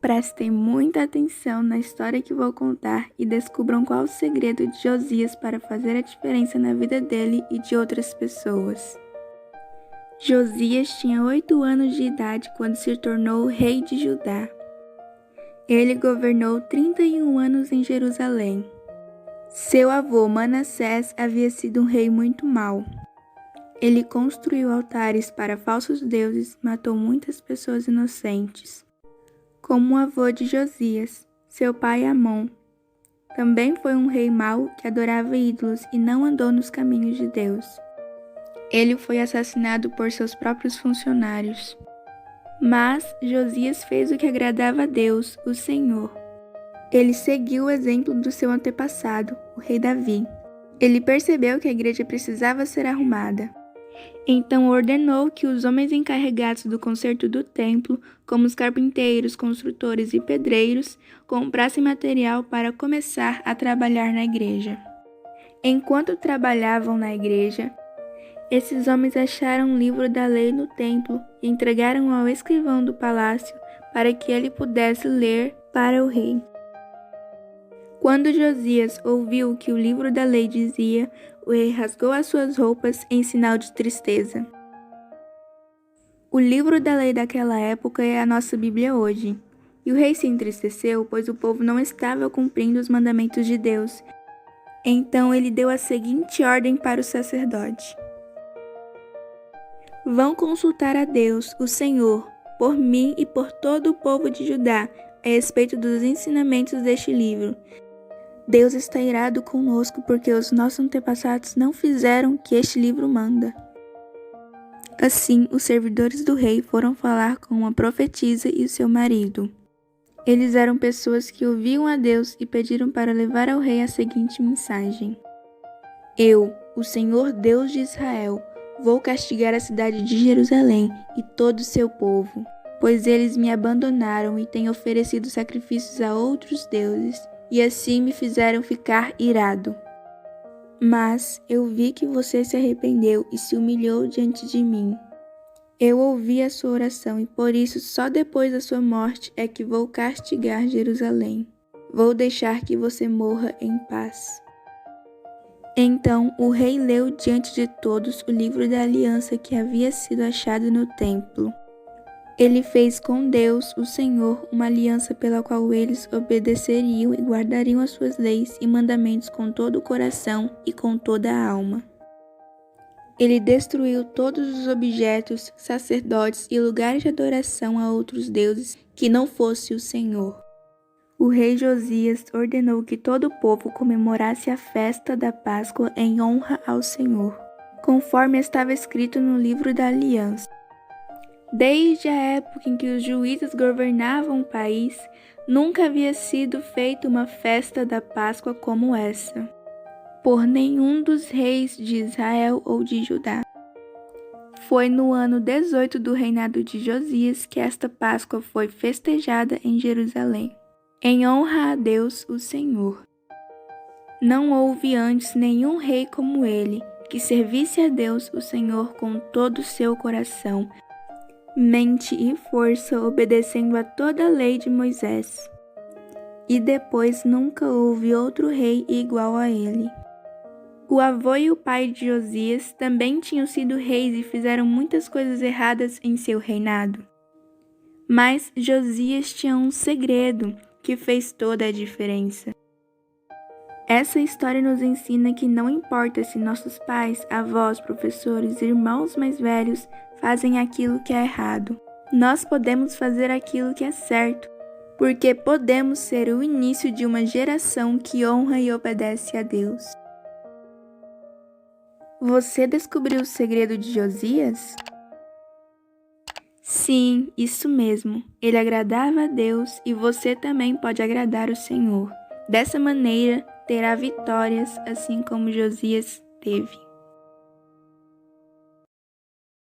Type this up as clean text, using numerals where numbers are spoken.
Prestem muita atenção na história que vou contar e descubram qual o segredo de Josias para fazer a diferença na vida dele e de outras pessoas. Josias tinha 8 anos de idade quando se tornou o rei de Judá. Ele governou 31 anos em Jerusalém. Seu avô Manassés havia sido um rei muito mau. Ele construiu altares para falsos deuses e matou muitas pessoas inocentes. Como o avô de Josias, seu pai Amon, também foi um rei mau que adorava ídolos e não andou nos caminhos de Deus. Ele foi assassinado por seus próprios funcionários. Mas Josias fez o que agradava a Deus, o Senhor. Ele seguiu o exemplo do seu antepassado, o rei Davi. Ele percebeu que a igreja precisava ser arrumada. Então ordenou que os homens encarregados do conserto do templo, como os carpinteiros, construtores e pedreiros, comprassem material para começar a trabalhar na igreja. Enquanto trabalhavam na igreja, esses homens acharam um livro da lei no templo e entregaram ao escrivão do palácio para que ele pudesse ler para o rei. Quando Josias ouviu o que o livro da lei dizia, o rei rasgou as suas roupas em sinal de tristeza. O livro da lei daquela época é a nossa Bíblia hoje. E o rei se entristeceu, pois o povo não estava cumprindo os mandamentos de Deus. Então ele deu a seguinte ordem para o sacerdote: Vão consultar a Deus, o Senhor, por mim e por todo o povo de Judá, a respeito dos ensinamentos deste livro. Deus está irado conosco porque os nossos antepassados não fizeram o que este livro manda. Assim, os servidores do rei foram falar com uma profetisa e o seu marido. Eles eram pessoas que ouviam a Deus e pediram para levar ao rei a seguinte mensagem: Eu, o Senhor Deus de Israel, vou castigar a cidade de Jerusalém e todo o seu povo, pois eles me abandonaram e têm oferecido sacrifícios a outros deuses, e assim me fizeram ficar irado. Mas eu vi que você se arrependeu e se humilhou diante de mim. Eu ouvi a sua oração e por isso só depois da sua morte é que vou castigar Jerusalém. Vou deixar que você morra em paz. Então o rei leu diante de todos o livro da aliança que havia sido achado no templo. Ele fez com Deus, o Senhor, uma aliança pela qual eles obedeceriam e guardariam as suas leis e mandamentos com todo o coração e com toda a alma. Ele destruiu todos os objetos, sacerdotes e lugares de adoração a outros deuses que não fosse o Senhor. O rei Josias ordenou que todo o povo comemorasse a festa da Páscoa em honra ao Senhor, conforme estava escrito no livro da aliança. Desde a época em que os juízes governavam o país, nunca havia sido feita uma festa da Páscoa como essa, por nenhum dos reis de Israel ou de Judá. Foi no ano 18 do reinado de Josias que esta Páscoa foi festejada em Jerusalém, em honra a Deus, o Senhor. Não houve antes nenhum rei como ele, que servisse a Deus, o Senhor, com todo o seu coração, mente e força, obedecendo a toda a lei de Moisés. E depois nunca houve outro rei igual a ele. O avô e o pai de Josias também tinham sido reis e fizeram muitas coisas erradas em seu reinado. Mas Josias tinha um segredo que fez toda a diferença. Essa história nos ensina que não importa se nossos pais, avós, professores, irmãos mais velhos fazem aquilo que é errado. Nós podemos fazer aquilo que é certo, porque podemos ser o início de uma geração que honra e obedece a Deus. Você descobriu o segredo de Josias? Sim, isso mesmo. Ele agradava a Deus e você também pode agradar o Senhor. Dessa maneira, terá vitórias, assim como Josias teve.